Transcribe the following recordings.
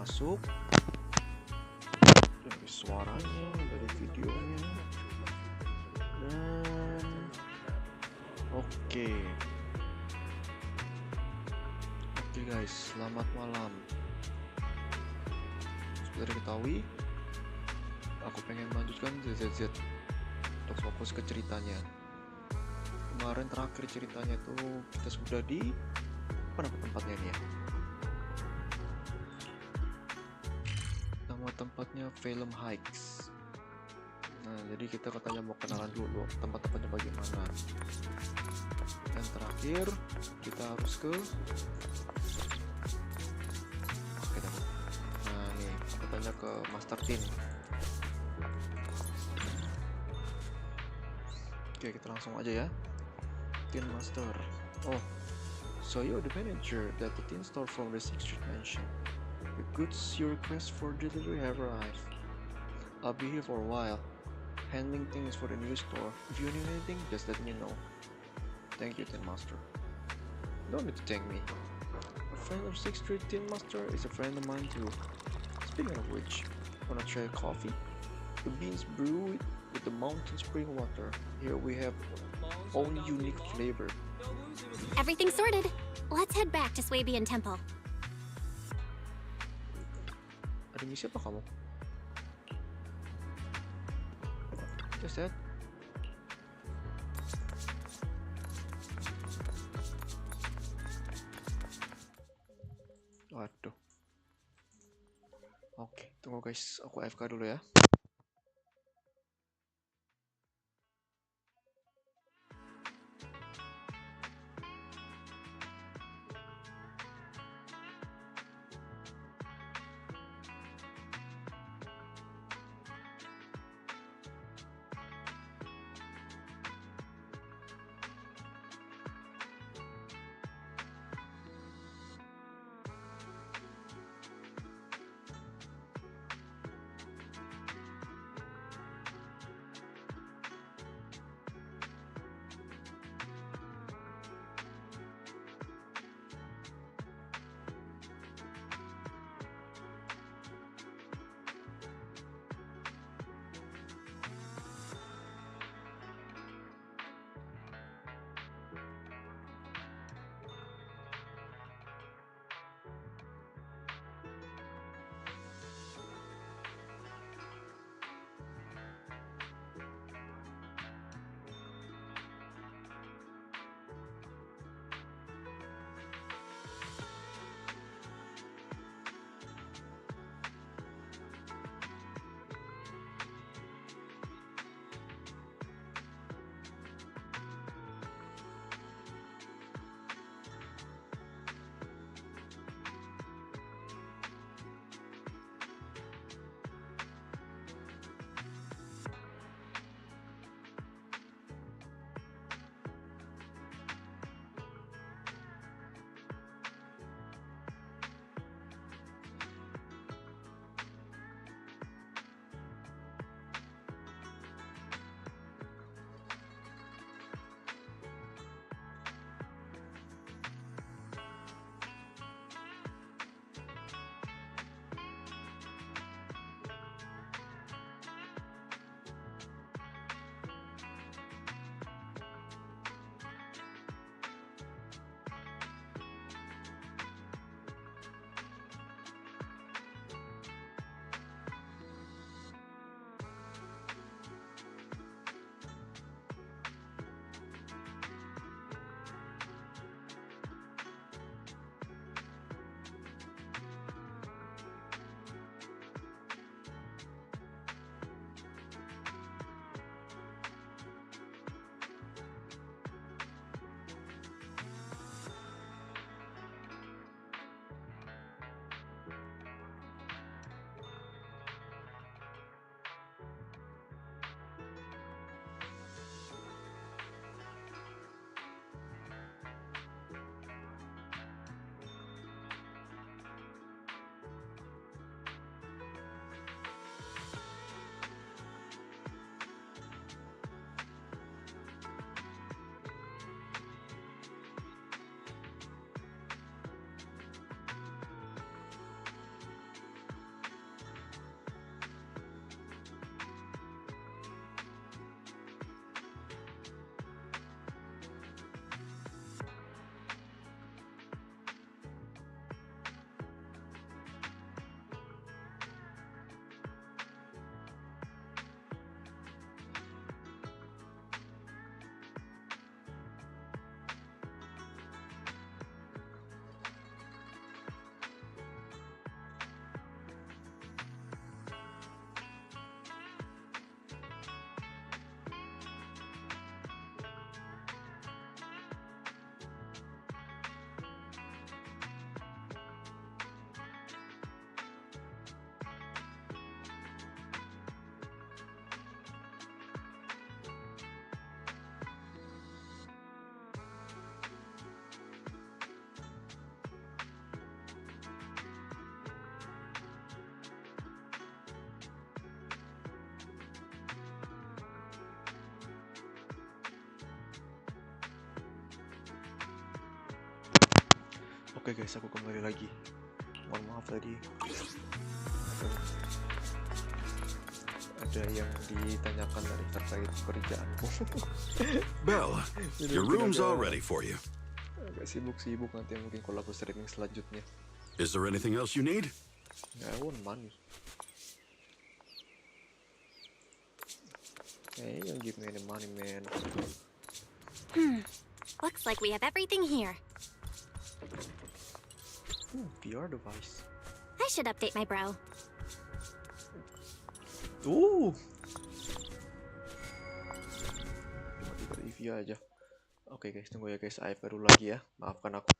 masuk dari suaranya, dari videonya, dan oke guys, selamat malam. Seperti diketahui, aku pengen melanjutkan ZZZ untuk fokus ke ceritanya. Kemarin terakhir ceritanya tuh kita sudah di mana tempatnya ini ya? Nama tempatnya Film Hikes. Nah, jadi kita katanya mau kenalan dulu tempat-tempatnya bagaimana. Dan terakhir kita harus ke katanya ke Master Tin. Oke, kita langsung aja ya. Tin Master. Oh, so you're the manager that the tin store from the 6th Street Mansion. The goods you request for delivery have arrived. I'll be here for a while, handling things for the new store. If you need anything, just let me know. Thank you, Tin Master. Don't need to thank me. A friend of 6th Street Tin Master is a friend of mine too. Speaking of which, wanna try coffee? The beans brewed with the mountain spring water. Here we have own unique flavor. Everything's sorted. Let's head back to Swabian Temple. Ada misi apa kamu? Just that. Waduh. Oke, tunggu guys, aku AFK dulu ya. Oke guys, aku kembali lagi. Mohon maaf tadi ada yang ditanyakan dari terkait pekerjaanku. Belle, your room's all ready for you. Agak sibuk-sibuk nanti mungkin kalau aku streaming selanjutnya. Is there anything else you need? I want money. Hey, don't give me any money, man. Looks like we have everything here. VR device. I should update my bro. Tiba-tiba review aja. Oke guys, tunggu ya guys, AFK dulu lagi ya. Maafkan aku.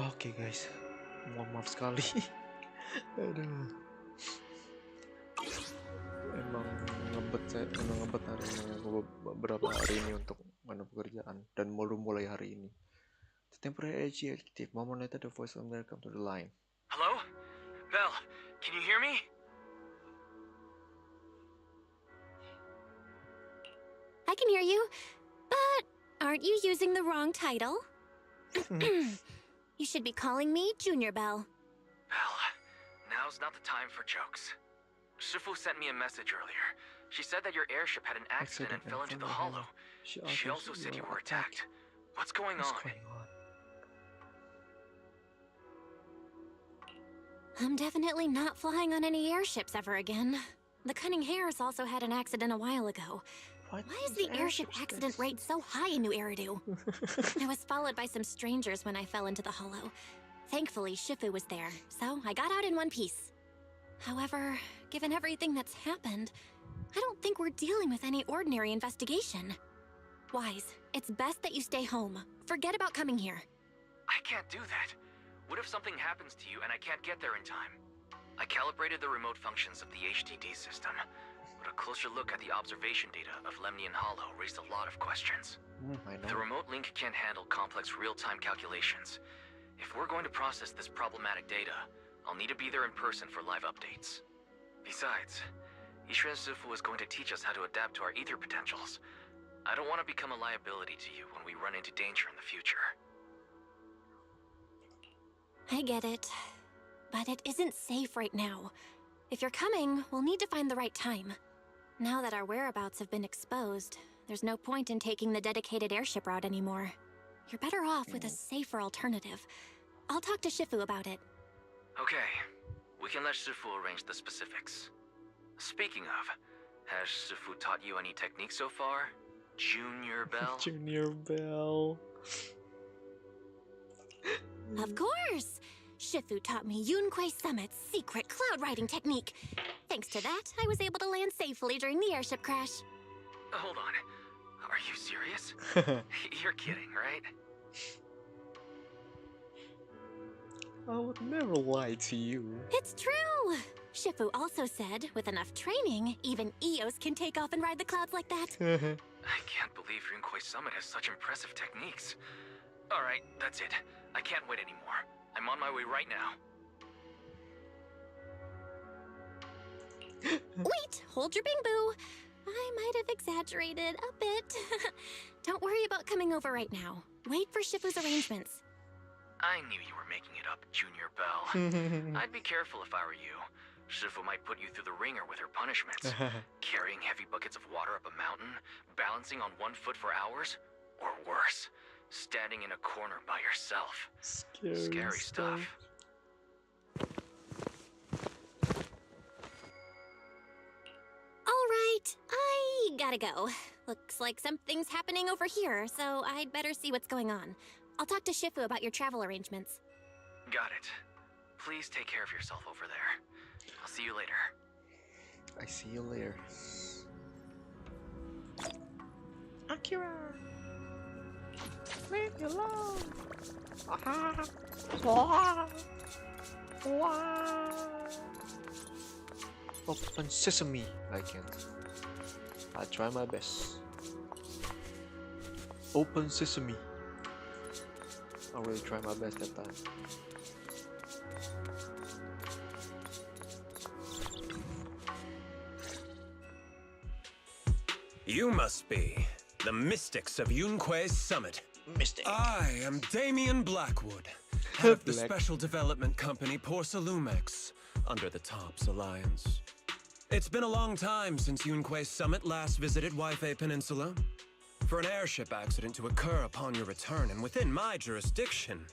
Oke guys, mohon maaf sekali. Aduh. Emang ngebet hari ini beberapa hari ini untuk mana pekerjaan dan baru mulai hari ini. The temporary AG active. Moment later, the voice of Mel come to the line. Hello? Belle, can you hear me? I can hear you, but aren't you using the wrong title? You should be calling me Junior Belle. Belle, now's not the time for jokes. Shifu sent me a message earlier. She said that your airship had an accident and fell into the hollow. She also said you were attacked. What's going on? I'm definitely not flying on any airships ever again. The Cunning Hares also had an accident a while ago. Why is the airship accident rate so high in New Eridu? I was followed by some strangers when I fell into the hollow. Thankfully, Shifu was there, so I got out in one piece. However, given everything that's happened, I don't think we're dealing with any ordinary investigation. Wise, it's best that you stay home. Forget about coming here. I can't do that. What if something happens to you and I can't get there in time? I calibrated the remote functions of the HDD system, but a closer look at the observation data of Lemnian Hollow raised a lot of questions. I know. The remote link can't handle complex real-time calculations. If we're going to process this problematic data, I'll need to be there in person for live updates. Besides, Yishuan Sifu is going to teach us how to adapt to our ether potentials. I don't want to become a liability to you when we run into danger in the future. I get it, but it isn't safe right now. If you're coming, we'll need to find the right time. Now that our whereabouts have been exposed, there's no point in taking the dedicated airship route anymore. You're better off with a safer alternative. I'll talk to Shifu about it. Okay, we can let Shifu arrange the specifics. Speaking of, has Shifu taught you any techniques so far? Junior Belle? Junior Belle. Of course! Shifu taught me Yunquei Summit's secret cloud riding technique. Thanks to that, I was able to land safely during the airship crash. Hold on. Are you serious? You're kidding, right? I would never lie to you. It's true! Shifu also said, with enough training, even Eos can take off and ride the clouds like that. I can't believe Yunquei Summit has such impressive techniques. Alright, that's it. I can't wait anymore. I'm on my way right now. Wait! Hold your bing boo! I might have exaggerated a bit. Don't worry about coming over right now. Wait for Shifu's arrangements. I knew you were making it up, Junior Belle. I'd be careful if I were you. Shifu might put you through the ringer with her punishments. Carrying heavy buckets of water up a mountain, balancing on 1 foot for hours, or worse, standing in a corner by yourself. Scary stuff. All right, I gotta go. Looks like something's happening over here, so I'd better see what's going on. I'll talk to Shifu about your travel arrangements. Got it. Please take care of yourself over there. I'll see you later. I see you later. Akira! Leave me alone! Open sesame! I can't. I'll try my best. Open sesame! I'll really try my best that time. You must be the mystics of Yunquei's Summit. Mystic! I am Damien Blackwood, head of the Special Development Company Porcelumex, under the Tops Alliance. It's been a long time since Yunquei's Summit last visited Waifei Peninsula. For an airship accident to occur upon your return and within my jurisdiction,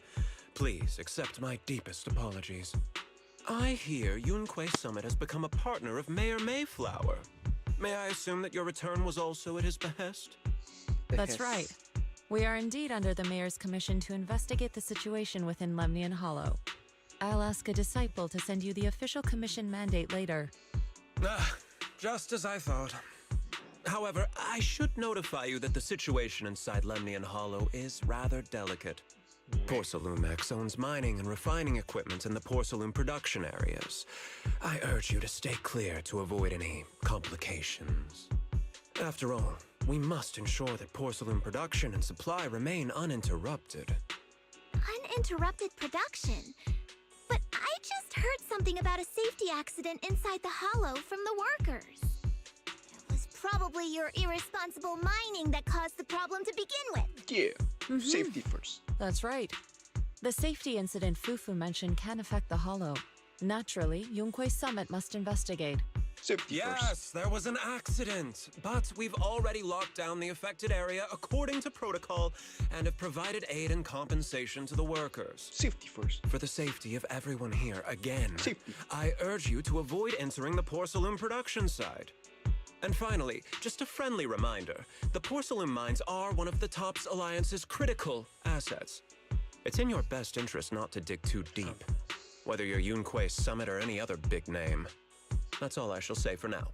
please accept my deepest apologies. I hear Yunquei Summit has become a partner of Mayor Mayflower. May I assume that your return was also at his behest? That's right. We are indeed under the Mayor's commission to investigate the situation within Lemnian Hollow. I'll ask a disciple to send you the official commission mandate later. Just as I thought. However, I should notify you that the situation inside Lemnian Hollow is rather delicate. Porcelumex owns mining and refining equipment in the porcelain production areas. I urge you to stay clear to avoid any complications. After all, we must ensure that porcelain production and supply remain uninterrupted. Uninterrupted production? But I just heard something about a safety accident inside the hollow from the workers. It was probably your irresponsible mining that caused the problem to begin with. Yeah, safety first. That's right. The safety incident Fufu mentioned can affect the Hollow. Naturally, Yunquei Summit must investigate. Safety first. Yes, there was an accident, but we've already locked down the affected area according to protocol and have provided aid and compensation to the workers. Safety first. For the safety of everyone here, again, Safety. I urge you to avoid entering the porcelain production site. And finally, just a friendly reminder, the porcelain mines are one of the TOPS Alliance's critical assets. It's in your best interest not to dig too deep, whether you're Yunquei Summit or any other big name. That's all I shall say for now.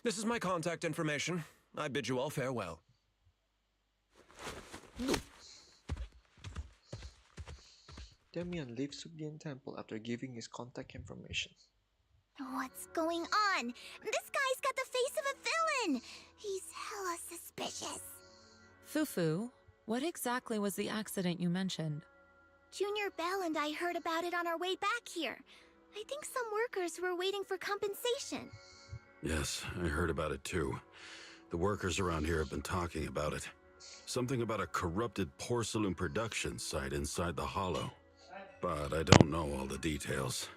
This is my contact information. I bid you all farewell. Damian leaves Sugdian Temple after giving his contact information. What's going on? This guy's got the face of a villain! He's hella suspicious. Fufu, what exactly was the accident you mentioned? Junior Bell and I heard about it on our way back here. I think some workers were waiting for compensation. Yes, I heard about it too. The workers around here have been talking about it. Something about a corrupted porcelain production site inside the hollow. But I don't know all the details.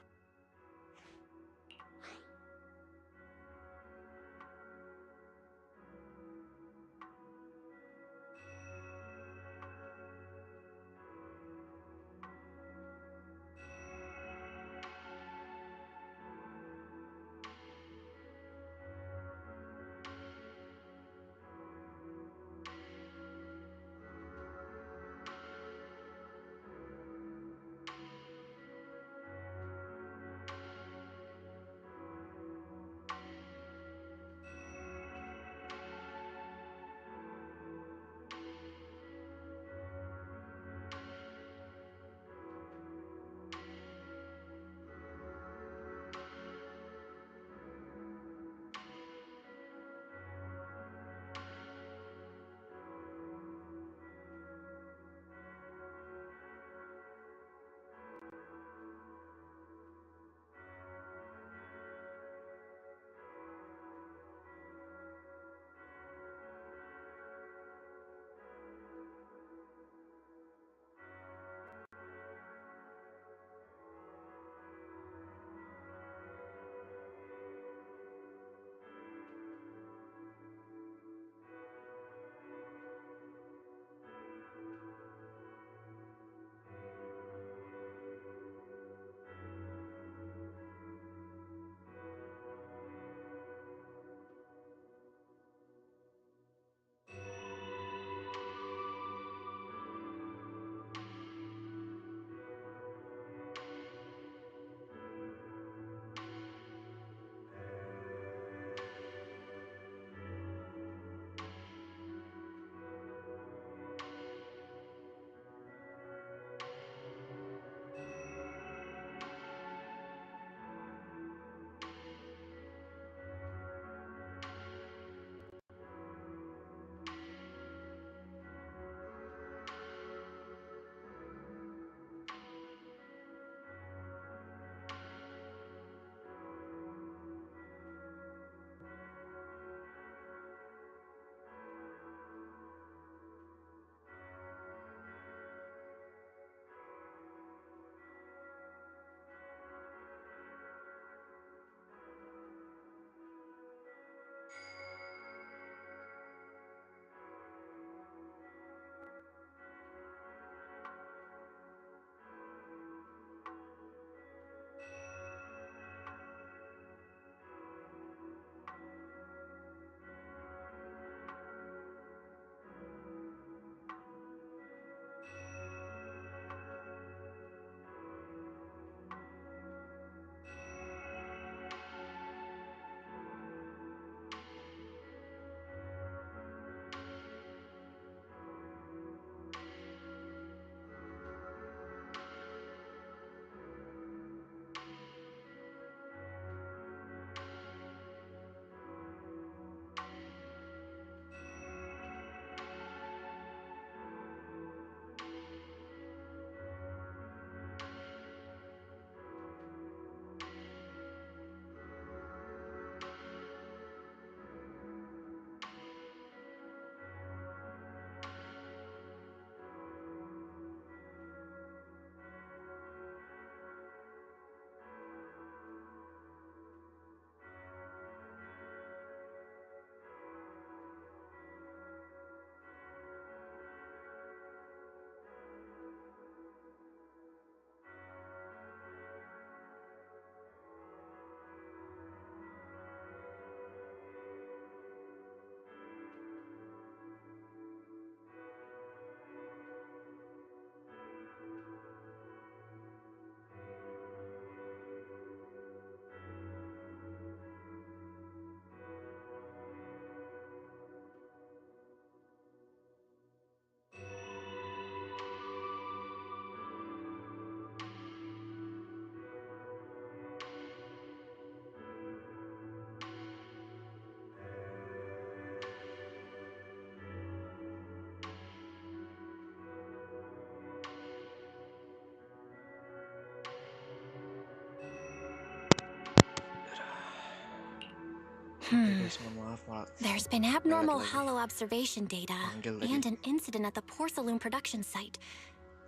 There's been abnormal hollow observation data and an incident at the porcelain production site.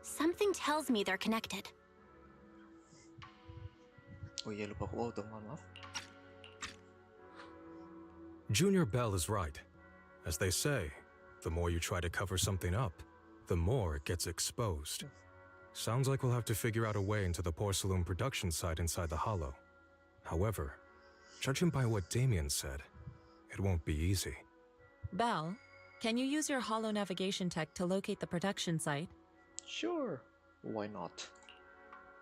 Something tells me they're connected. Oh iya, lupa aku auto, maaf. Junior Bell is right. As they say, the more you try to cover something up, the more it gets exposed. Sounds like we'll have to figure out a way into the porcelain production site inside the hollow. However, judging by what Damien said, it won't be easy. Belle, can you use your hollow navigation tech to locate the production site? Sure, why not?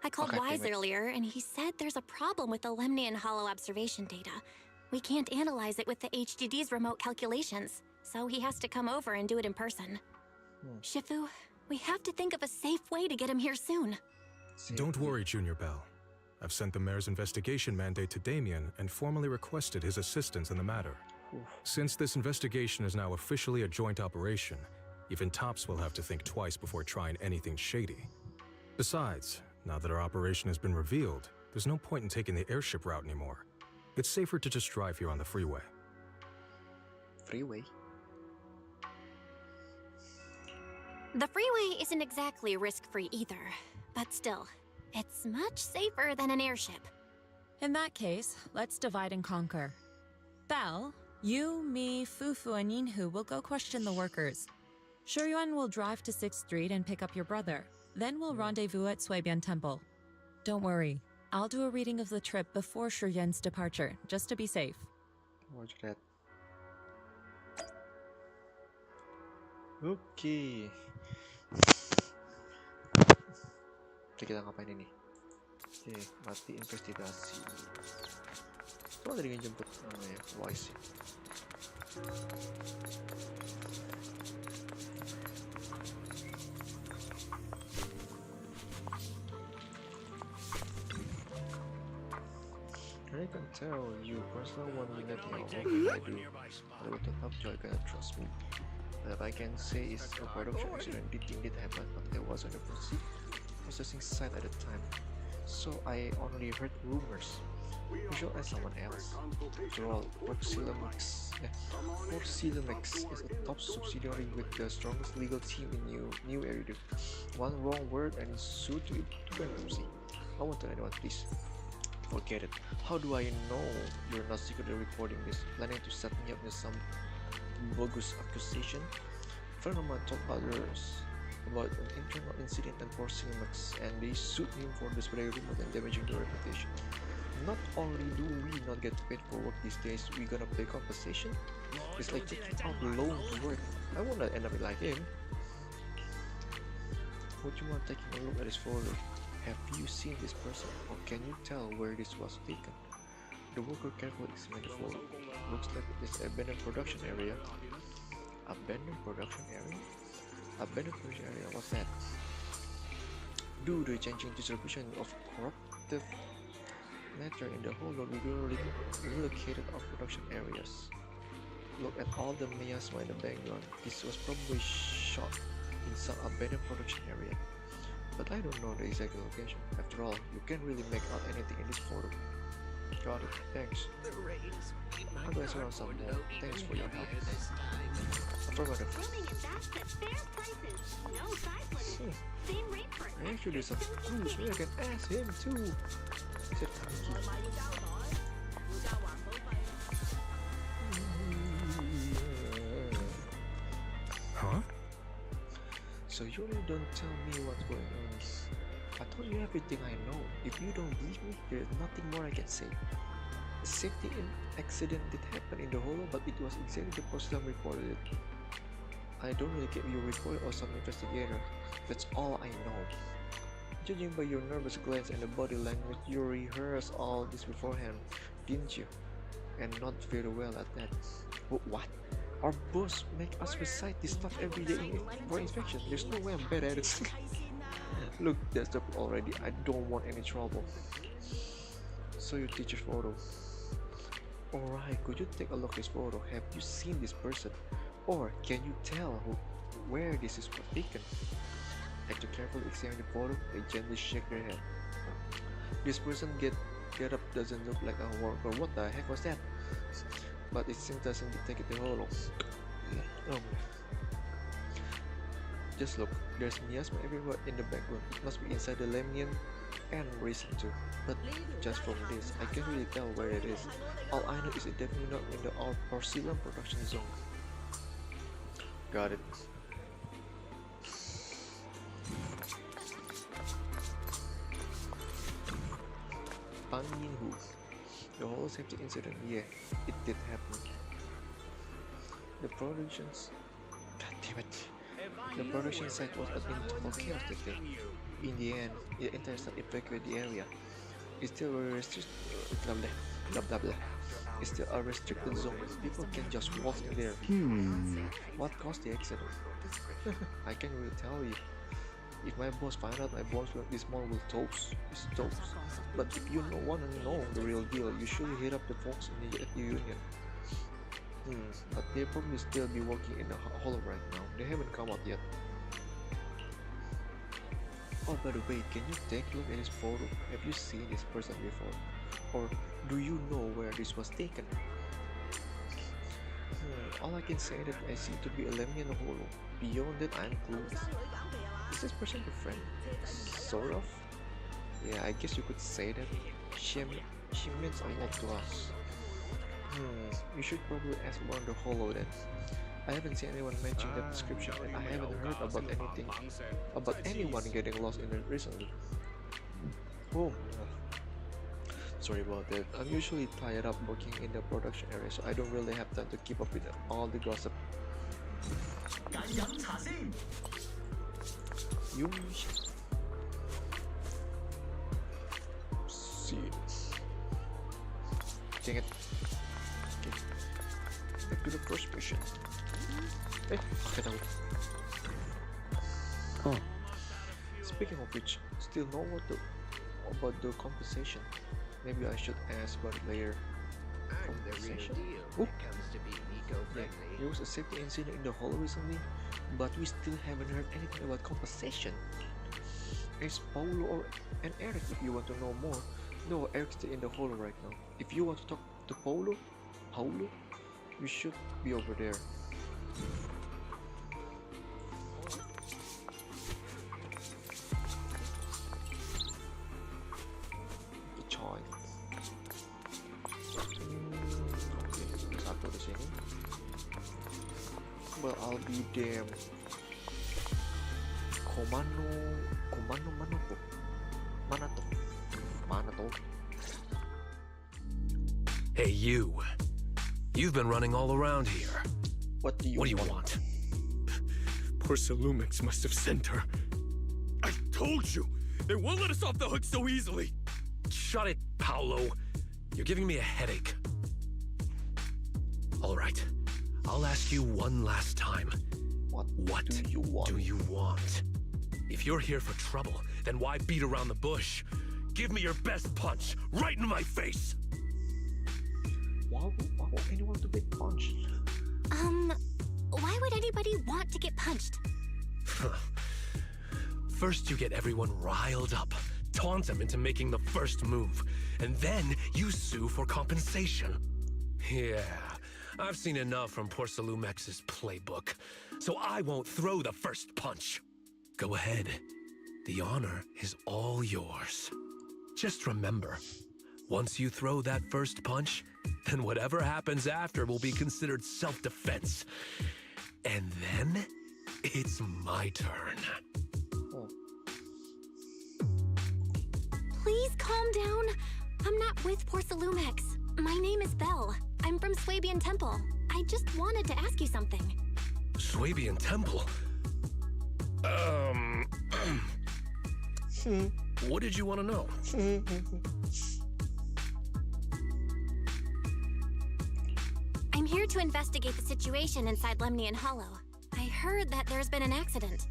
I called Okay, Wise damn it. earlier, and he said there's a problem with the Lemnian hollow observation data. We can't analyze it with the HDD's remote calculations, so he has to come over and do it in person. Shifu, we have to think of a safe way to get him here soon. Don't worry, Junior Bell. I've sent the mayor's investigation mandate to Damien and formally requested his assistance in the matter. Since this investigation is now officially a joint operation, even Tops will have to think twice before trying anything shady. Besides, now that our operation has been revealed, there's no point in taking the airship route anymore. It's safer to just drive here on the freeway. Freeway? The freeway isn't exactly risk-free either, but still, it's much safer than an airship. In that case, let's divide and conquer. Belle, you, me, Fufu, and Yinhu will go question the workers. Shuyuan will drive to 6th Street and pick up your brother. Then we'll rendezvous at Suibian Temple. Don't worry, I'll do a reading of the trip before Shuyuan's departure, just to be safe. Roger that. Oke. Oke, kita ngapain ini? Oke, mati investigasi. Itu ada yang jemput namanya Wise. I can tell you personally want me that you know I do. I will tetap joy gonna trust me. That I can say is a production accident did indeed happen, but there wasn't a processing site at the time, so I only heard rumors. We should ask someone else. After all, Porcelamex is a top subsidiary with the strongest legal team in New Area. One wrong word and it's sued to bankruptcy. I won't tell anyone, please. Forget it. How do I know you're not secretly reporting this, planning to set me up with some bogus accusation? A friend of mine told others about an internal incident at Porcelamex, and they sued him for displaying remote and damaging their reputation. Not only do we not get paid for work these days, we gonna pay compensation? It's like taking out loan to work. I wanna end up like him. Would you want taking a look at his photo? Have you seen this person, or can you tell where this was taken? The worker carefully examined the photo. Looks like it's abandoned production area. Abandoned production area? Abandoned production area, what's that? Due to the changing distribution of corruptive matter in the whole world, we relocated our production areas. Look at all the miasma in the background. This was probably shot in some abandoned production area. But I don't know the exact location. After all, you can't really make out anything in this photo. Got it, thanks. How do I surround some more? Thanks for your help. Affirmative. Actually, there's some clues. Maybe I can ask him too. Is it Huh? So you really don't tell me what's going on. I told you everything I know. If you don't believe me, there's nothing more I can say. A safety accident did happen in the hollow, but it was exactly the person reported it. I don't really get your report or some investigator. That's all I know. Judging by your nervous glance and the body language, you rehearsed all this beforehand, didn't you? And not very well at that. What? Our boss make us recite this stuff every day for inspection. There's no way I'm bad at it. Look, that's the already. I don't want any trouble. So you teach your photo. Alright, could you take a look at this photo? Have you seen this person? Or can you tell where this is taken? After carefully examining the photo, they gently shake their head. This person get up doesn't look like a worker. What the heck was that? but it seems doesn't detect the hollow. Just look, there's miasma everywhere in the background. It must be inside the Lemnian and reason too. But just from this, I can't really tell where it is. All I know is it's definitely not in the porcelain production zone. Got it. Pan Yin-Hu. The whole safety incident, yeah, it did happen. The productions... God damn it. The production site was in total chaos that day. In the end, the entire staff evacuated the area. It's still very restricted. Blah blah blah. It's still a restricted zone. People can just walk in there. What caused the accident? I can't really tell you. If my boss find out my boss will this small will toast. But if you want to know the real deal, you should hit up the folks in the union. But they probably still be working in the hollow right now. They haven't come out yet. Oh, by the way, can you take a look at this photo? Have you seen this person before? Or do you know where this was taken? All I can say is that I seem to be a Lemnian hollow. Beyond that, I'm clueless. Is this person your friend? Sort of? Yeah, I guess you could say that. She means a lot to us. You should probably ask one of the hollow then. I haven't seen anyone matching that description, and I haven't heard about anyone getting lost in it recently. Oh, sorry about that. I'm usually tied up working in the production area, so I don't really have time to keep up with all the gossip. See. Dang it. Okay. Back to the first mission. Okay, tahu. Oh. Speaking of which, still know about the compensation. Maybe I should ask about it later. Compensation? Oh. Yeah, there was a safety incident in the hall recently, but we still haven't heard anything about compensation. It's Paulo and Eric if you want to know more. No, Eric's still in the hall right now. If you want to talk to Paulo, you should be over there. Coy. Oke, satu di sini. Well, I'll be damned. Komando mana tuh? Mana tuh? Hey, you. You've been running all around here. What do you want? Poor Salumix must have sent her. I told you! They won't let us off the hook so easily! Shut it, Paolo. You're giving me a headache. Alright, I'll ask you one last time. What do you want? If you're here for trouble, then why beat around the bush? Give me your best punch, right in my face! Why would anyone to get punched? Why would anybody want to get punched? First you get everyone riled up, taunt them into making the first move, and then you sue for compensation. Yeah, I've seen enough from poor Salumex's playbook, so I won't throw the first punch. Go ahead. The honor is all yours. Just remember, once you throw that first punch, then whatever happens after will be considered self-defense. And then, it's my turn. Oh. Please calm down. I'm not with poor Salumex. My name is Belle. I'm from Swabian Temple. I just wanted to ask you something. Swabian Temple? What did you want to know? I'm here to investigate the situation inside Lemnian Hollow. I heard that there's been an accident,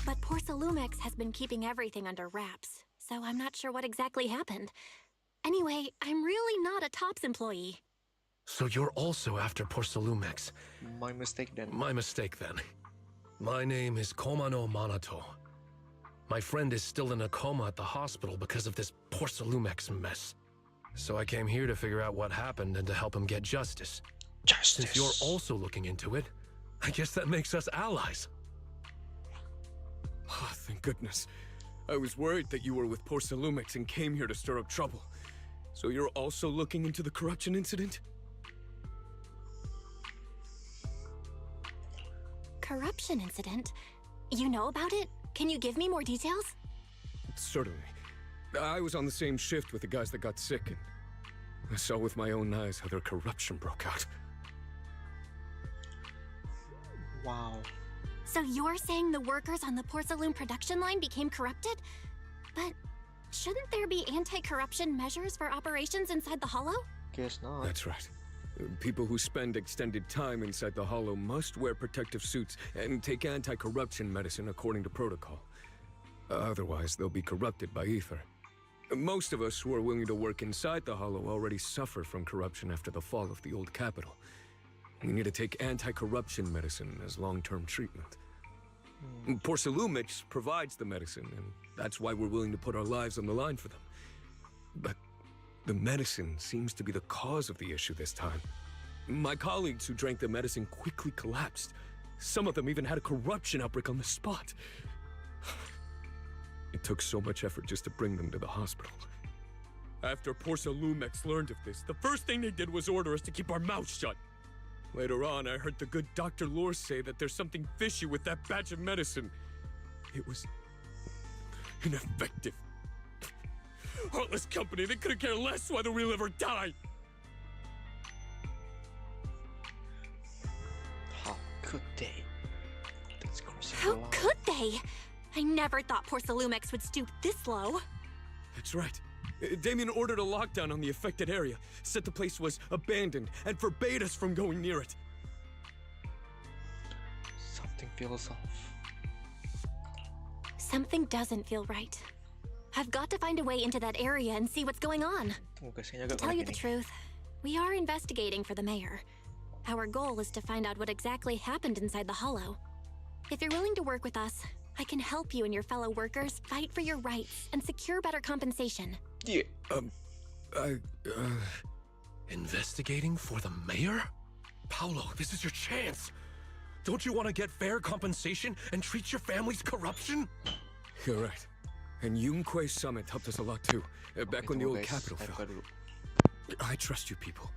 but poor Salumex has been keeping everything under wraps, so I'm not sure what exactly happened. Anyway, I'm really not a TOPS employee. So you're also after poor Salumex? My mistake then. My mistake then. My name is Komano Manato. My friend is still in a coma at the hospital because of this poor Salumex mess. So I came here to figure out what happened and to help him get justice. Justice. Since you're also looking into it, I guess that makes us allies. Oh, thank goodness. I was worried that you were with Porsalumix and came here to stir up trouble. So you're also looking into the corruption incident? Corruption incident? You know about it? Can you give me more details? Certainly. I was on the same shift with the guys that got sick, and I saw with my own eyes how their corruption broke out. Wow. So you're saying the workers on the porcelain production line became corrupted? But shouldn't there be anti-corruption measures for operations inside the Hollow? Guess not. That's right. People who spend extended time inside the Hollow must wear protective suits and take anti-corruption medicine according to protocol. Otherwise, they'll be corrupted by ether. Most of us who are willing to work inside the Hollow already suffer from corruption after the fall of the old capital. We need to take anti-corruption medicine as long-term treatment. Porsalumix provides the medicine, and that's why we're willing to put our lives on the line for them. But the medicine seems to be the cause of the issue this time. My colleagues who drank the medicine quickly collapsed. Some of them even had a corruption outbreak on the spot. It took so much effort just to bring them to the hospital. After Porsalumix learned of this, the first thing they did was order us to keep our mouths shut. Later on, I heard the good Dr. Lore say that there's something fishy with that batch of medicine. It was ineffective. Heartless company, they couldn't care less whether we live or die. How could they? That's crossing How the line. could they? I never thought Porsalumix would stoop this low. That's right. Damien ordered a lockdown on the affected area, said the place was abandoned, and forbade us from going near it. Something feels off. Something doesn't feel right. I've got to find a way into that area and see what's going on. Tunggu guys, kayaknya To agak tell you connect the ini. truth, we are investigating for the mayor. Our goal is to find out what exactly happened inside the Hollow. If you're willing to work with us, I can help you and your fellow workers fight for your rights and secure better compensation. Yeah. Investigating for the mayor? Paolo, this is your chance. Don't you want to get fair compensation and treat your family's corruption? You're right. And Yunque Summit helped us a lot too, back when the Tunggu old guys, capital saya fell. buka dulu. I trust you people.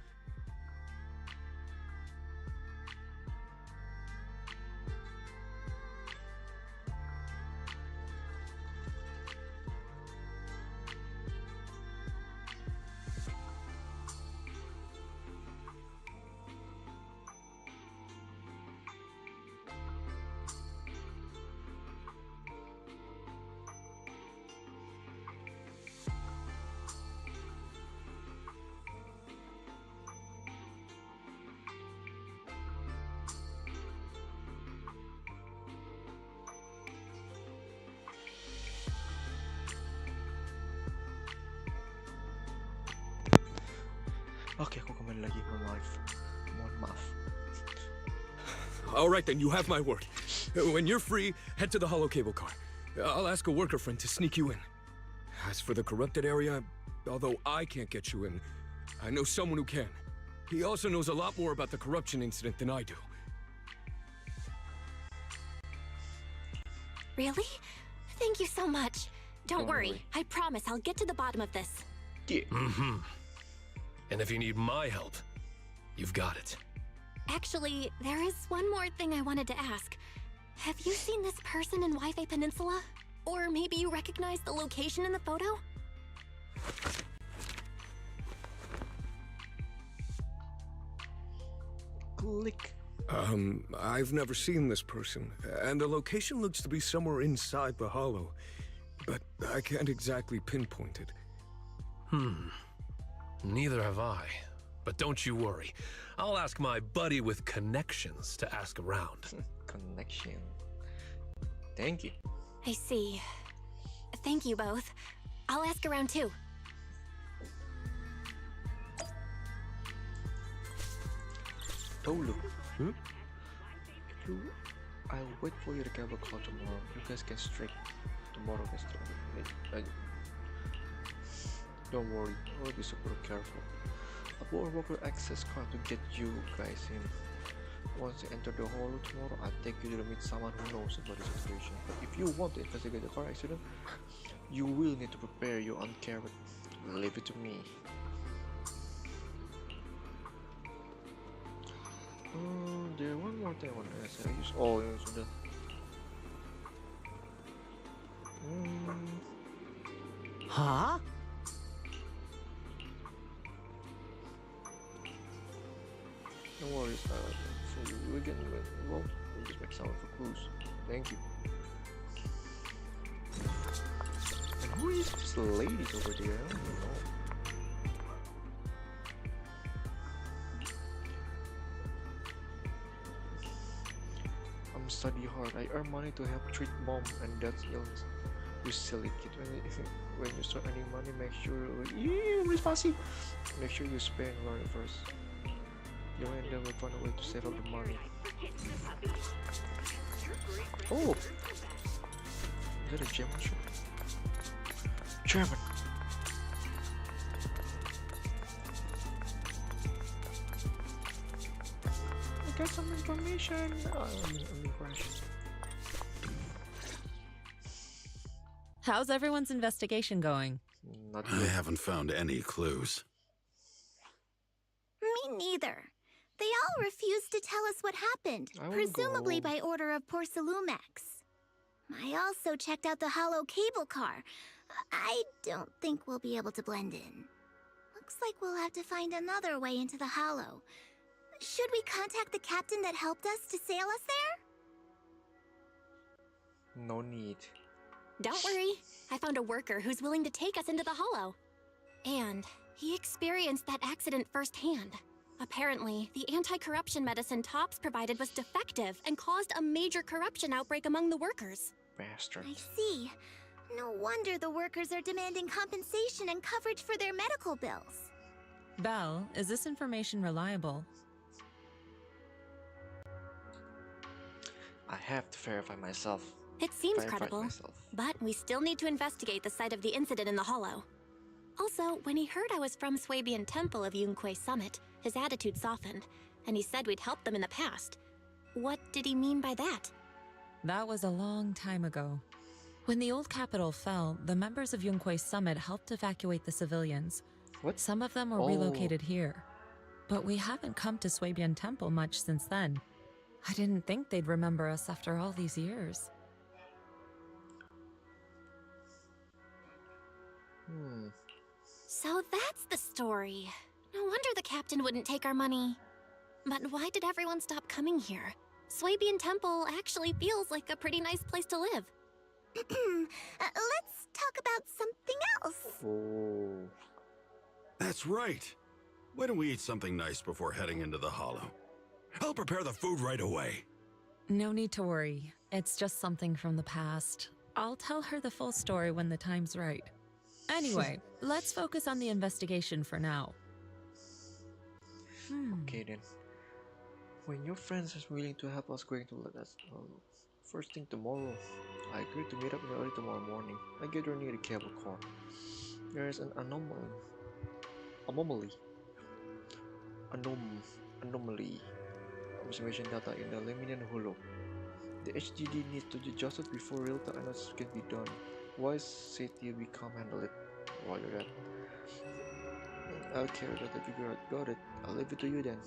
Oke, aku kembali lagi. Mohon maaf. All right then, you have my word. When you're free, head to the hollow cable car. I'll ask a worker friend to sneak you in. As for the corrupted area, although I can't get you in, I know someone who can. He also knows a lot more about the corruption incident than I do. Really? Thank you so much. Don't Don't worry. worry. I promise I'll get to the bottom of this. Yeah. And if you need my help, you've got it. Actually, there is one more thing I wanted to ask. Have you seen this person in Wi-Fi Peninsula? Or maybe you recognize the location in the photo? Click. I've never seen this person, and the location looks to be somewhere inside the hollow, but I can't exactly pinpoint it. Neither have I. But don't you worry. I'll ask my buddy with connections to ask around. Connection. Thank you. I see. Thank you both. I'll ask around too. Dulu. I'll wait for you to cable call tomorrow. You guys can stream tomorrow, guys. Don't worry, I'll be super careful. A power worker access card to get you guys in. Once you enter the hollow tomorrow, I'll take you to meet someone who knows about the situation. But if you want to investigate the car accident, you will need to prepare your own carrot. Leave it to me. There one more thing I want to ask. I use all ya sudah. Huh? No worries, so we can well, we'll just make sound for clues. Thank you. And who is this lady over there? I don't know. I'm study hard. I earn money to help treat mom and dad's illness. You silly kid. When you start earning money, make sure make sure you spend money first. You and then will find a way to save up the money. Oh! Is that a German shop? German! I got some information! I'm crashed. How's everyone's investigation going? Not I yet. haven't found any clues. Me neither. They all refused to tell us what happened, I wanna go presumably home. by order of Porcelumex. I also checked out the hollow cable car. I don't think we'll be able to blend in. Looks like we'll have to find another way into the hollow. Should we contact the captain that helped us to sail us there? No need. Don't worry, I found a worker who's willing to take us into the hollow. And he experienced that accident firsthand. Apparently, the anti-corruption medicine Tops provided was defective and caused a major corruption outbreak among the workers. Bastard. I see. No wonder the workers are demanding compensation and coverage for their medical bills. Belle, is this information reliable? I have to verify myself. It seems Verify credible, myself. but we still need to investigate the site of the incident in the hollow. Also, when he heard I was from Swabian Temple of Yunque Summit, his attitude softened, and he said we'd helped them in the past. What did he mean by that? That was a long time ago. When the old capital fell, the members of Yunque Summit helped evacuate the civilians. What? Some of them were relocated here. But we haven't come to Swabian Temple much since then. I didn't think they'd remember us after all these years. So that's the story. No wonder the captain wouldn't take our money. But why did everyone stop coming here? Swabian Temple actually feels like a pretty nice place to live. Let's talk about something else. Oh. That's right. Why don't we eat something nice before heading into the hollow? I'll prepare the food right away. No need to worry. It's just something from the past. I'll tell her the full story when the time's right. Anyway, let's focus on the investigation for now. Okay then. When your friends is willing to help us going to let us know. First thing tomorrow, I agreed to meet up early tomorrow morning. I gather near the cable car. There is an anomaly observation data in the Lemnian Hollow. The HDD needs to be adjusted before real-time analysis can be done. Wise City we can't handle it. Roger that. I'll carry that to figure out. Got it. I'll leave it to you then.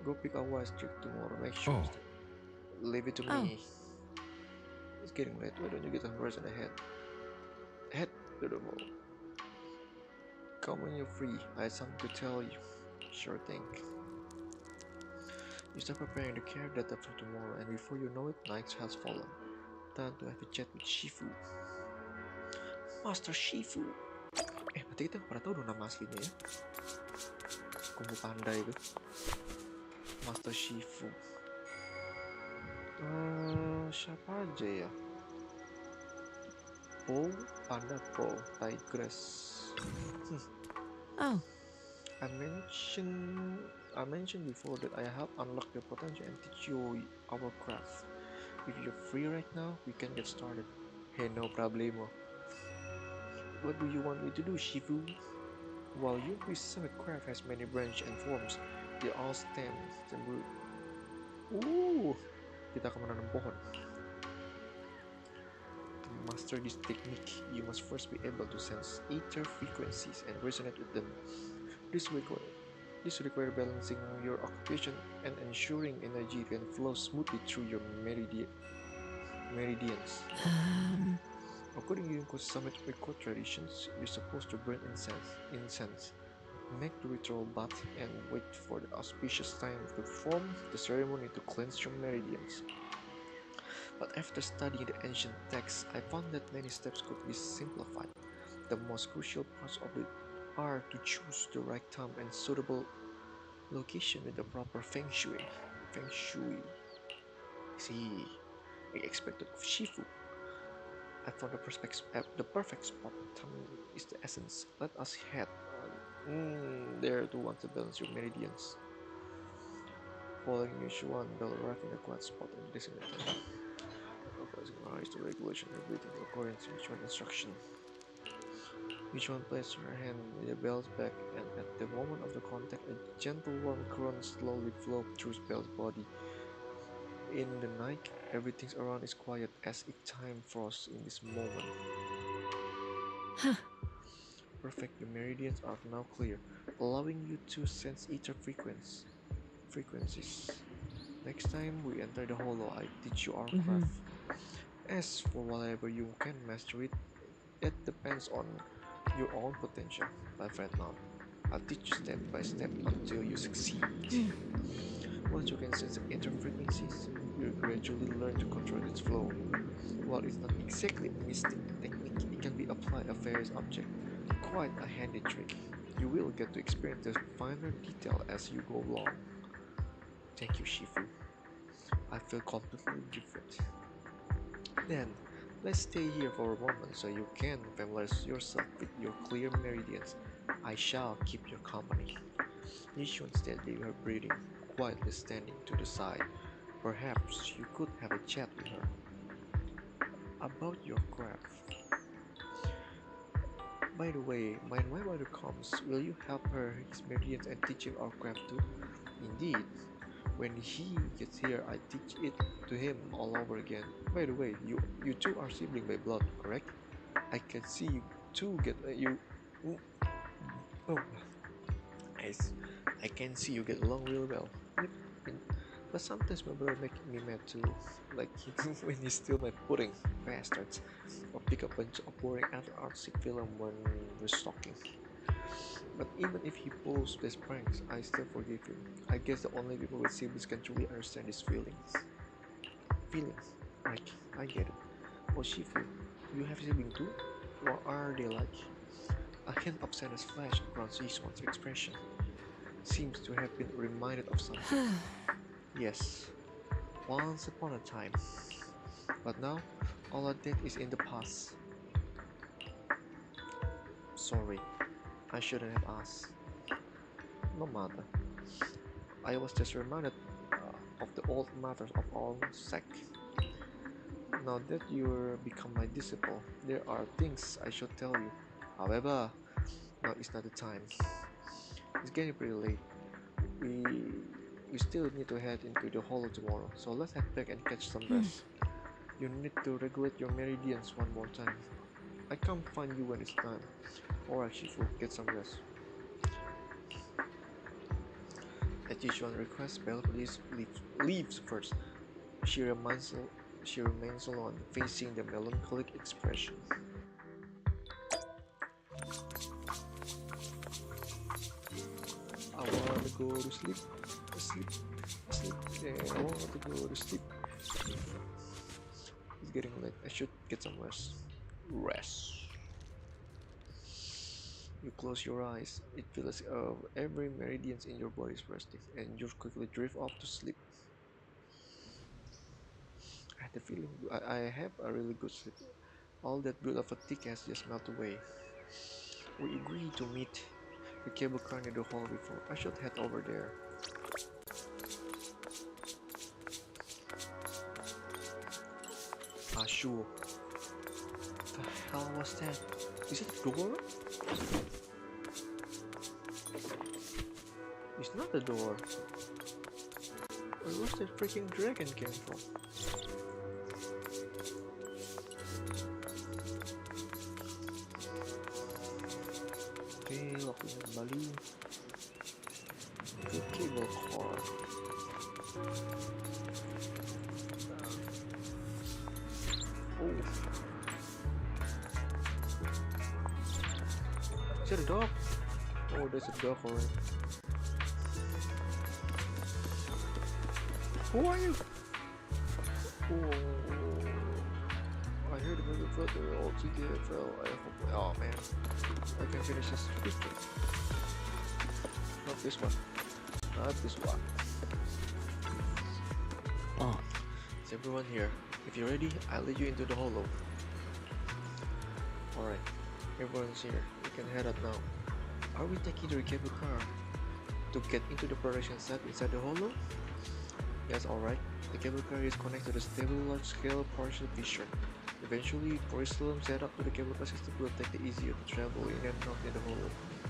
Go pick up Wise Trick tomorrow. Make sure. Leave it to me. It's getting late. Why don't you get some rest and head to the mall? Come when you're free. I have something to tell you. Sure thing. You start preparing the care data for tomorrow, and before you know it, night has fallen. Time to have a chat with Shifu. Master Shifu. Berarti kita pernah tahu dong nama aslinya ya. Kumpul panda itu. Master Shifu. Siapa aja ya? Po, Panda Pro, Tigress. Oh. I mentioned before that I help unlock your potential and teach you our craft. If you're free right now, we can get started. Hey, no problemo. What do you want me to do, Shifu? While Yuki's summit craft has many branches and forms, they all stem root. Kita akan menanam pohon. To master this technique, you must first be able to sense ether frequencies and resonate with them. This requires balancing your occupation and ensuring energy can flow smoothly through your meridians. According to Yunko's summit record traditions, you're supposed to burn incense, make the ritual bath, and wait for the auspicious time to perform the ceremony to cleanse your meridians. But after studying the ancient texts, I found that many steps could be simplified. The most crucial parts of it are to choose the right time and suitable location with the proper feng shui. See, I expected of Shifu. I found the perfect spot. Time is the essence. Let us head there to want to balance your meridians. Following Yushuan, Bell arrived in a quiet spot and designated time. Focusing on eyes to regulation and breathing according to Yushuan instruction. Yushuan placed her hand in the bell's back, and at the moment of the contact, a gentle warm current slowly flowed through Bell's body. In the night, everything around is quiet as if time froze in this moment. Perfect, the meridians are now clear, allowing you to sense ether frequencies. Next time we enter the hollow, I teach you our craft. As for whatever you can master it, that depends on your own potential. My friend Mount, I'll teach you step by step until you succeed. Once you can sense the ether frequencies, you gradually learn to control its flow. While it's not exactly a mystic technique, it can be applied to various objects. Quite a handy trick. You will get to experience the finer detail as you go along. Thank you, Shifu. I feel completely different. Then, let's stay here for a moment so you can familiarize yourself with your clear meridians. I shall keep you company. Yishuan steadied her breathing, quietly standing to the side. Perhaps you could have a chat with her about your craft. By the way, when my brother comes, will you help her his meridians and teach him our craft too? Indeed. When he gets here, I teach it to him all over again. By the way, you two are siblings by blood, correct? I can see you two get I can see you get along real well. Yep. But sometimes my brother makes me mad too, like when he steals my pudding, bastards, or pick up a bunch of boring artsy film when we're stalking. But even if he pulls these pranks, I still forgive him. I guess the only people with siblings can truly understand his feelings. Right, I get it. Oh Shifu, you have siblings too? What are they like? A hint of sadness flashed across Yishuan's expression. Seems to have been reminded of something. Yes, once upon a time. But now, all of that is in the past. Sorry, I shouldn't have asked. No matter. I was just reminded of the old matters of our sect. Now that you're become my disciple, there are things I should tell you. However, now is not the time. It's getting pretty late. We still need to head into the hollow tomorrow, so let's head back and catch some rest. You need to regulate your meridians one more time. I come find you when it's time. Alright Shifu, get some rest. At Yishuan request, Belle leaves first. She remains alone, facing the melancholic expression. I want to go to sleep. Yeah, I want to go to sleep. It's getting late. I should get some rest. You close your eyes. It feels every meridian in your body is resting, and you quickly drift off to sleep. I had the feeling I have a really good sleep. All that good of fatigue has just melted away. We agreed to meet the cable car near the hall before. I should head over there. Sure. The hell was that? Is it a door? not the door. Where's that freaking dragon came from? Okay, waktunya kembali ke cable car. Oh, is that a dog? Oh, there's a dog already. Who are you? Oh, I heard the movie felt they're all together. I hope. Oh man, I can finish this quickly. Not this one. Not this one. Oh, is everyone here? If you're ready, I'll lead you into the hollow. Alright, everyone's here. We can head up now. Are we taking the cable car to get into the production site inside the hollow? Yes, alright. The cable car is connected to the stable large-scale partial fissure. Eventually, porcelain set up to the cable car system will take it easier to travel in and out in the hollow.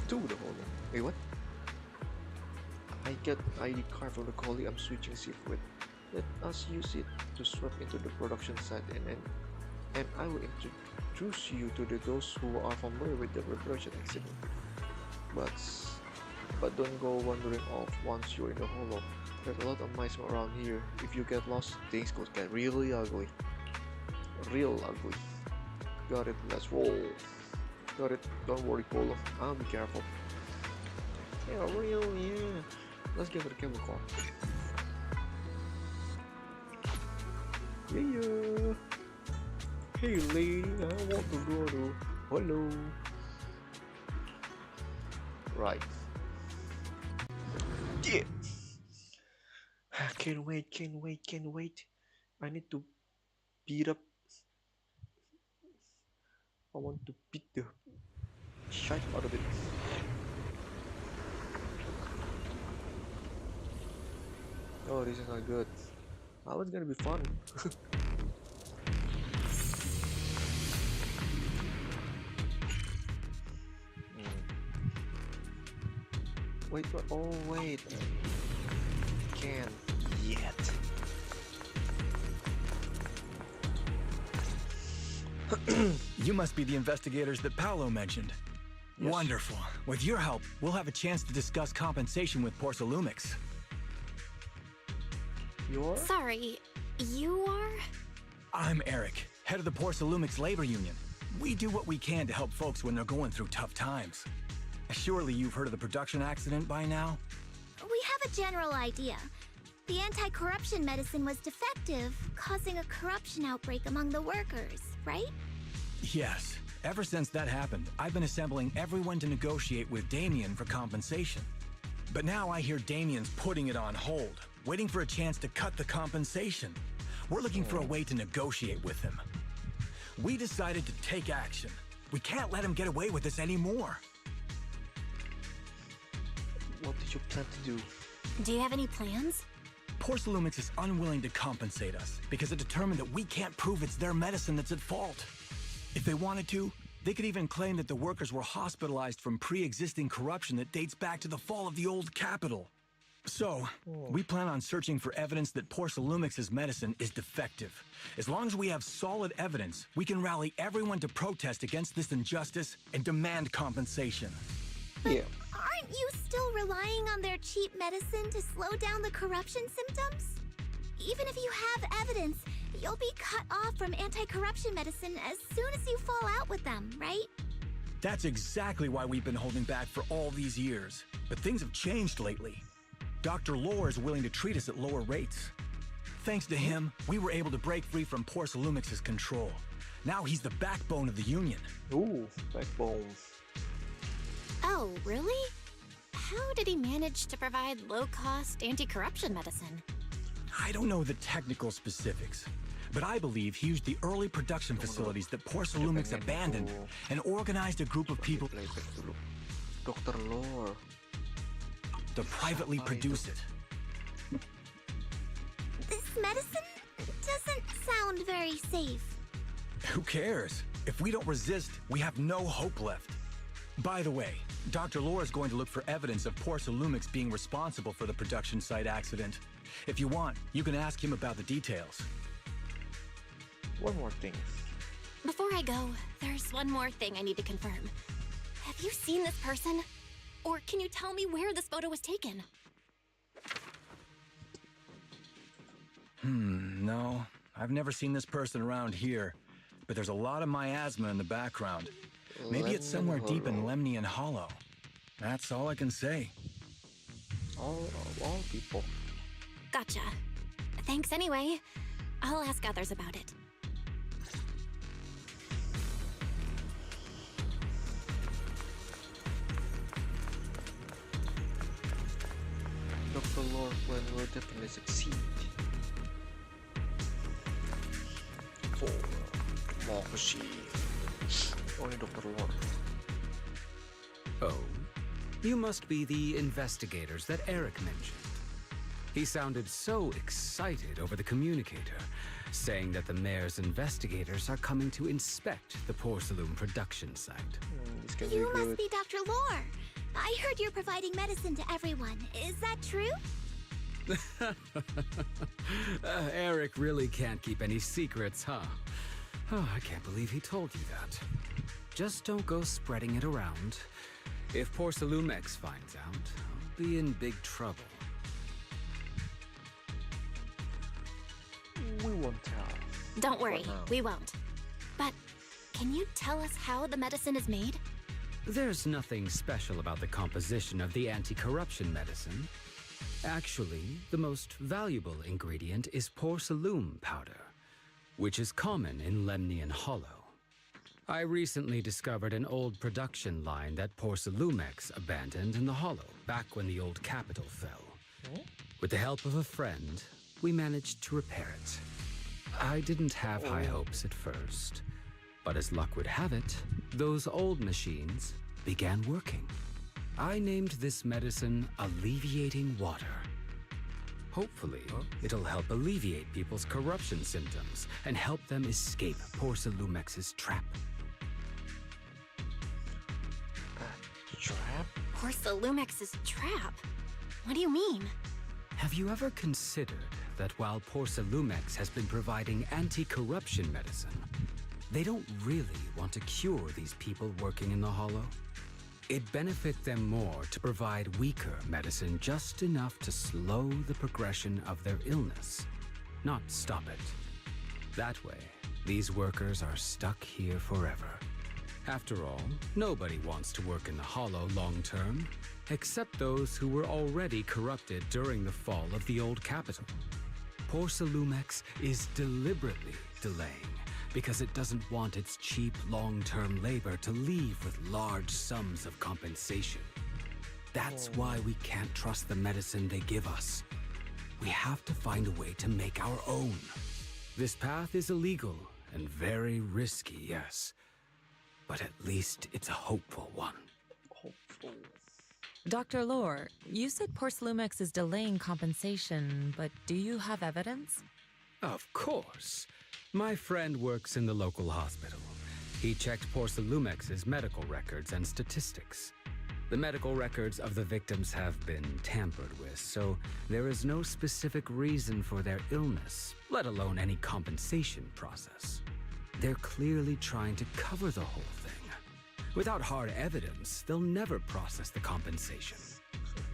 To the hollow. Wait, what? I get an ID card from the colleague I'm switching shift with. Let us use it to swap into the production site and I will introduce you to those who are familiar with the production accident. But don't go wandering off once you're in the hollow. There's a lot of mice around here. If you get lost, things could get really ugly. Real ugly. Got it, let's roll. Got it, don't worry Polo, I'll be careful. Yeah, real, yeah. Let's get to the cable car. Yeah. Hey lady, I want to go to hello. Right. Yeah. Can't wait. I need to beat up. I want to beat the shit out of it. Oh, this is not good. How is it gonna be fun? Wait, what? Oh, wait. Can't yet. You must be the investigators that Paolo mentioned. Yes. Wonderful. With your help, we'll have a chance to discuss compensation with Porcelumix. You're? Sorry, you are? I'm Eric, head of the Porcelumix Labor Union. We do what we can to help folks when they're going through tough times. Surely you've heard of the production accident by now? We have a general idea. The anti-corruption medicine was defective, causing a corruption outbreak among the workers, right? Yes. Ever since that happened, I've been assembling everyone to negotiate with Damien for compensation. But now I hear Damien's putting it on hold, waiting for a chance to cut the compensation. We're looking for a way to negotiate with him. We decided to take action. We can't let him get away with this anymore. What did you plan to do? Do you have any plans? Porcelumix is unwilling to compensate us because it determined that we can't prove it's their medicine that's at fault. If they wanted to, they could even claim that the workers were hospitalized from pre-existing corruption that dates back to the fall of the old capital. So, we plan on searching for evidence that Porcelumix's medicine is defective. As long as we have solid evidence, we can rally everyone to protest against this injustice and demand compensation. Yeah. Aren't you still relying on their cheap medicine to slow down the corruption symptoms? Even if you have evidence, you'll be cut off from anti-corruption medicine as soon as you fall out with them, right? That's exactly why we've been holding back for all these years. But things have changed lately. Dr. Lore is willing to treat us at lower rates. Thanks to him, we were able to break free from Porcelumix's control. Now he's the backbone of the union. Ooh, backbone. Oh, really? How did he manage to provide low-cost anti-corruption medicine? I don't know the technical specifics, but I believe he used the early production facilities that Porcelumix abandoned and organized a group of people Dr. Lore to privately produce it. This medicine doesn't sound very safe. Who cares? If we don't resist, we have no hope left. By the way, Dr. Laura's going to look for evidence of Porcelumix being responsible for the production site accident. If you want, you can ask him about the details. One more thing. Before I go, there's one more thing I need to confirm. Have you seen this person? Or can you tell me where this photo was taken? No. I've never seen this person around here. But there's a lot of miasma in the background. Maybe it's somewhere deep in Lemnian Hollow. That's all I can say. All people. Gotcha. Thanks anyway. I'll ask others about it. Dr. Lore plan will definitely succeed. Oh, mau ke sih? Oh, ini Dr. Lore. Oh, you must be the investigators that Eric mentioned. He sounded so excited over the communicator, saying that the mayor's investigators are coming to inspect the Porcelain production site. You must be Dr. Lore. I heard you're providing medicine to everyone. Is that true? Eric really can't keep any secrets, huh? Oh, I can't believe he told you that. Just don't go spreading it around. If Porcelumix finds out, I'll be in big trouble. We won't tell. Don't worry, we won't. But can you tell us how the medicine is made? There's nothing special about the composition of the anti-corruption medicine. Actually, the most valuable ingredient is porcelain powder, which is common in Lemnian Hollow. I recently discovered an old production line that Porcelumix abandoned in the Hollow back when the old capital fell. With the help of a friend, we managed to repair it. I didn't have high hopes at first, but as luck would have it, those old machines began working. I named this medicine Alleviating Water. Hopefully, it'll help alleviate people's corruption symptoms and help them escape Porcelumix's trap. Trap? Porcelumix's trap? What do you mean? Have you ever considered that while Porcelumix has been providing anti-corruption medicine, they don't really want to cure these people working in the Hollow? It'd benefit them more to provide weaker medicine just enough to slow the progression of their illness, not stop it. That way, these workers are stuck here forever. After all, nobody wants to work in the Hollow long term, except those who were already corrupted during the fall of the old capital. Porcelumix is deliberately delaying because it doesn't want its cheap long-term labor to leave with large sums of compensation. That's why we can't trust the medicine they give us. We have to find a way to make our own. This path is illegal and very risky, yes. But at least it's a hopeful one. Hopeful. Dr. Lore, you said Porcelumix is delaying compensation, but do you have evidence? Of course. My friend works in the local hospital. He checked Porcelumix's medical records and statistics. The medical records of the victims have been tampered with, so there is no specific reason for their illness, let alone any compensation process. They're clearly trying to cover the whole thing. Without hard evidence, they'll never process the compensation.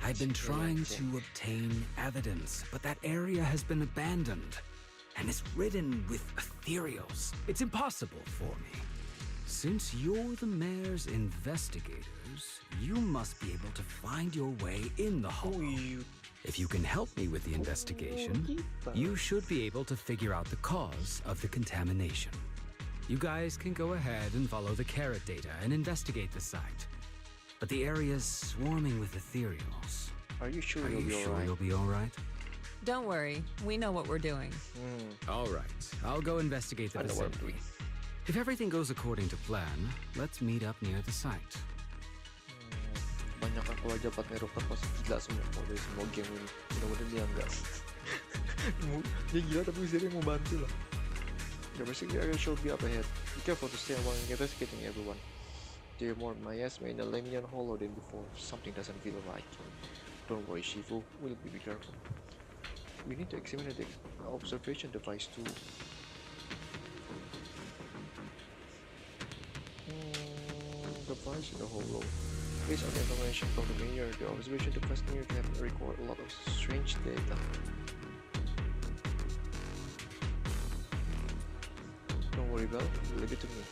I've been trying to obtain evidence, but that area has been abandoned. And it's ridden with ethereals. It's impossible for me. Since you're the mayor's investigators, you must be able to find your way in the Hollow. If you can help me with the investigation, you should be able to figure out the cause of the contamination. You guys can go ahead and follow the carrot data and investigate the site. But the area's swarming with ethereals. Are you sure you'll be all right? Don't worry, we know what we're doing. All right, I'll go investigate the vicinity. If everything goes according to plan, let's meet up near the site. Banyak aku aja partner dokter pasti gila semua dari semua game ini. Mudah-mudahan dia enggak. Dia gila tapi dia mau bantu lah. Yeah, basically I should be up ahead. Be careful to stay among investigating everyone. Dear more miasma in the Lemnian Hollow than before. Something doesn't feel right. Don't worry, Shifu. We'll be careful. We need to examine the observation device too. Device in the hollow. Based on the information from the mayor, the observation device near can record a lot of strange data. Don't worry, Belle. Leave it to me.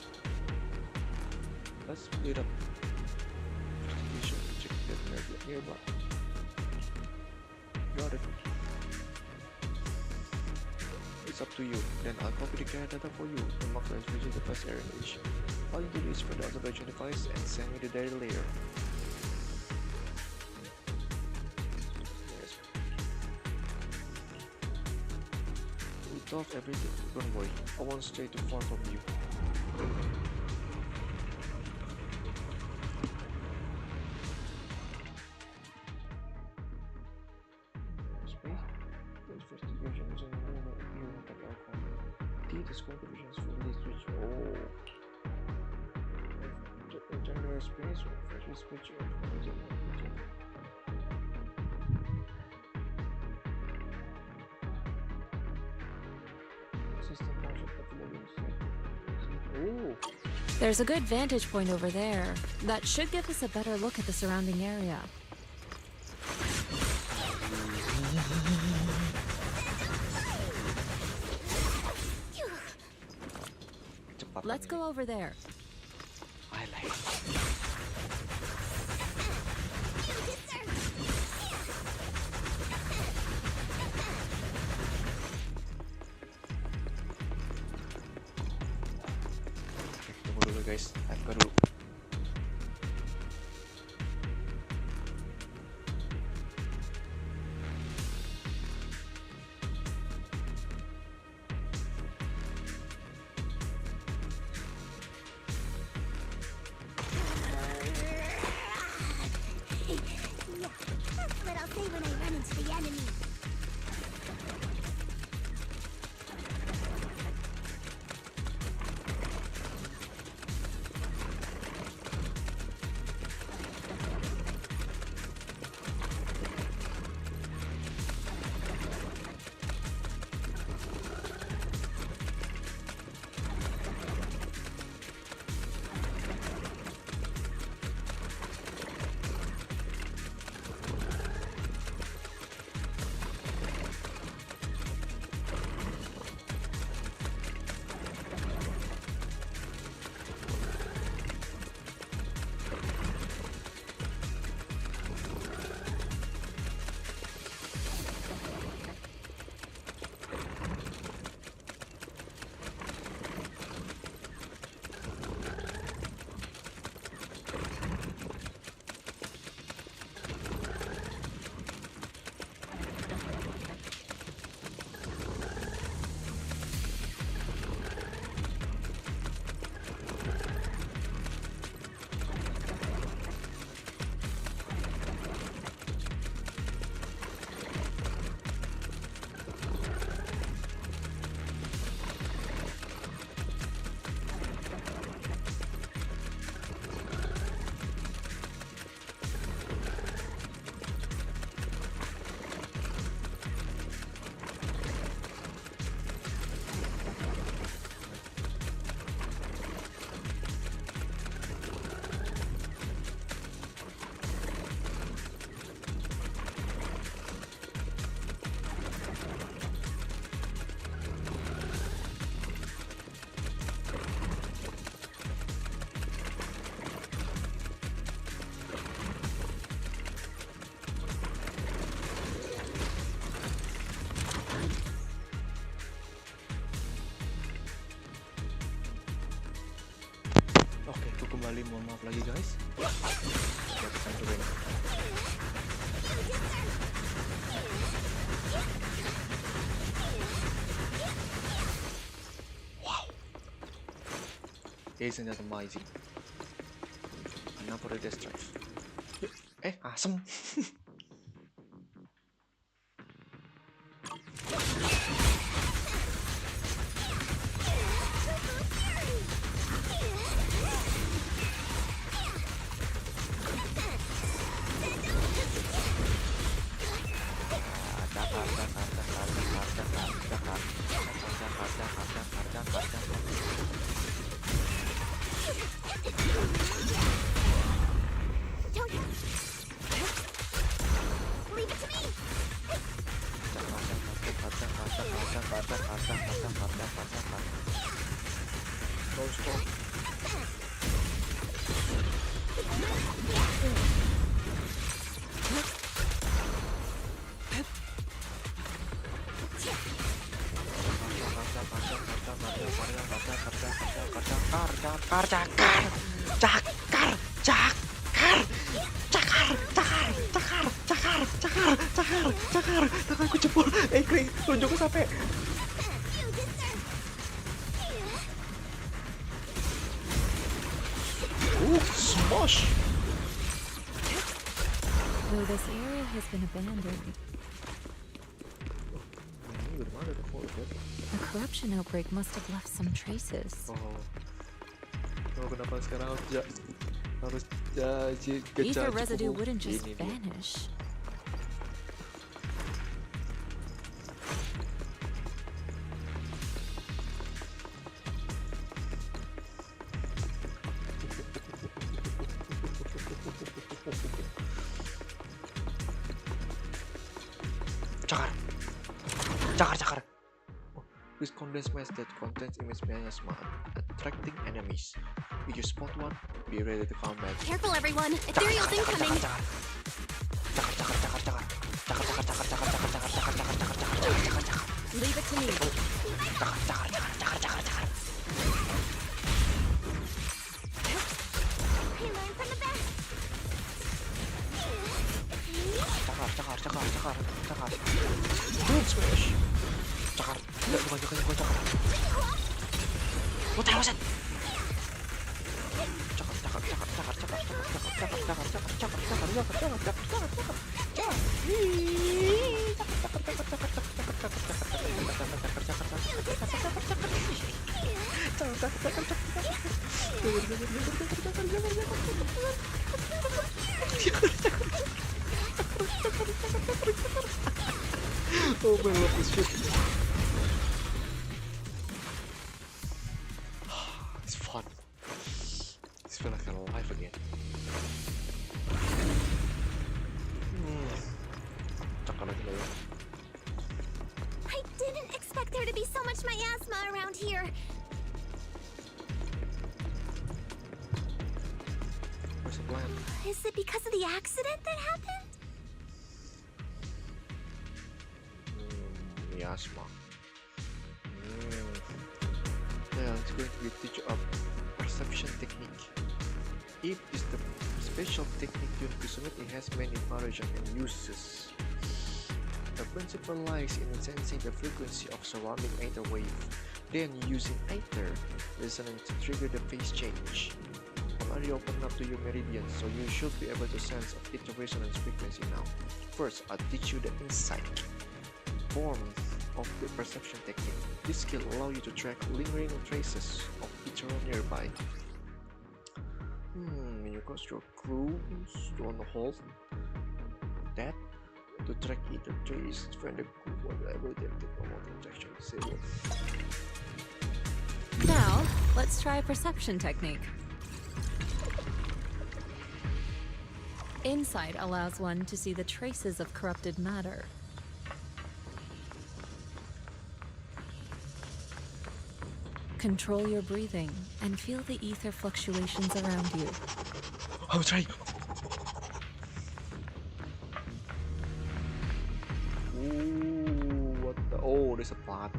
Let's split up. Investigation to check that nearby. Got it. It's up to you. Then I'll copy the data for you and mark the observation device area in each. All you do is for the observation device and send me the data layer. Yes. We thought everything. Don't worry. I won't stray too far from you. There's a good vantage point over there. That should give us a better look at the surrounding area. Let's go over there. I like it. Tunggu dulu guys, buka dulu. But I'll say when I run into the enemy. Oke, aku kembali, mohon maaf lagi guys. Kita samperin. Wow. Isn't that amazing? Another death drive. Asem. Don't stop. Cakar, aku jebol. Kring, tunjuknya sampai. Smosh. Though this area has been abandoned, the corruption outbreak must have left some traces. Kenapa sekarang harus Ether residue wouldn't just vanish. Cakar. This condensed mass that contains immense miasma, attracting enemies. If you spot one, be ready to combat. Careful, everyone! Ethereal's incoming! Leave it to me. Cakar. Boom smash. Cakar. Enggak, bukan cakar. What the hell was that? Oh man, I love this shit. It's fun. It's feel like I'm alive again. I didn't expect there to be so much miasma around here. Where's the plan? Is it because of the accident that happened? Miasma. Yeah, it's going to be teach a perception technique. If it's the special technique used to submit, it has many variations and uses. The principle lies in sensing the frequency of surrounding ether wave, then using ether resonance to trigger the phase change. Already open up to your meridians, so you should be able to sense ether resonance frequency now. First, I'll teach you the insight form of the perception technique. This skill allows you to track lingering traces of ether nearby. You cast your clues on the hold that to track ether trace, find a clue on the ability to promote injection. Now, let's try a perception technique. Insight allows one to see the traces of corrupted matter. Control your breathing and feel the ether fluctuations around you. I'll try. Ooh, what the? Oh, there's a plot.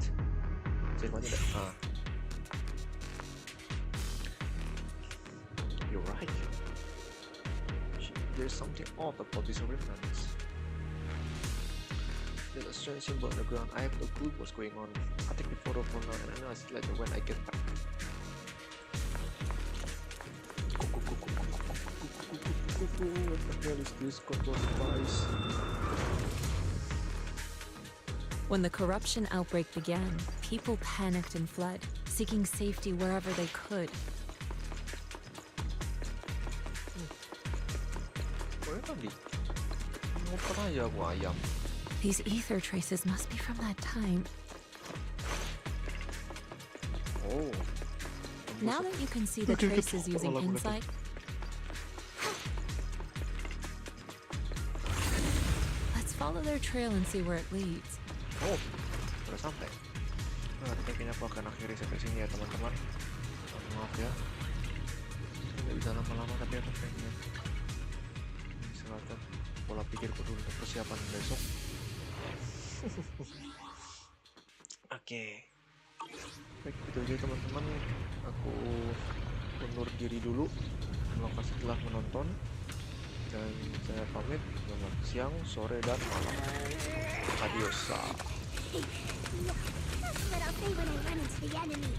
You're right. There's something odd about this reference. There's a strange symbol on the ground. I have no clue what's going on. I'll take the photo for now and analyze it later when I get back. What the hell is this control device? When the corruption outbreak began, people panicked and fled, seeking safety wherever they could. These ether traces must be from that time. Oh. Now that you can see the traces using insight, let's follow their trail and see where it leads. Oh, ada sampai. Nah, tapi kayaknya aku akan akhiri sampai sini ya teman-teman. Maaf ya, tidak bisa lama-lama, tapi aku pengen istirahatkan pola pikirku dulu untuk persiapan besok. Oke. Baik, itu aja teman-teman. Aku undur diri dulu. Terima kasih telah menonton. Dan saya pamit. Selamat siang, sore, dan malam. Adios. That's what I'll say when I run into the enemy.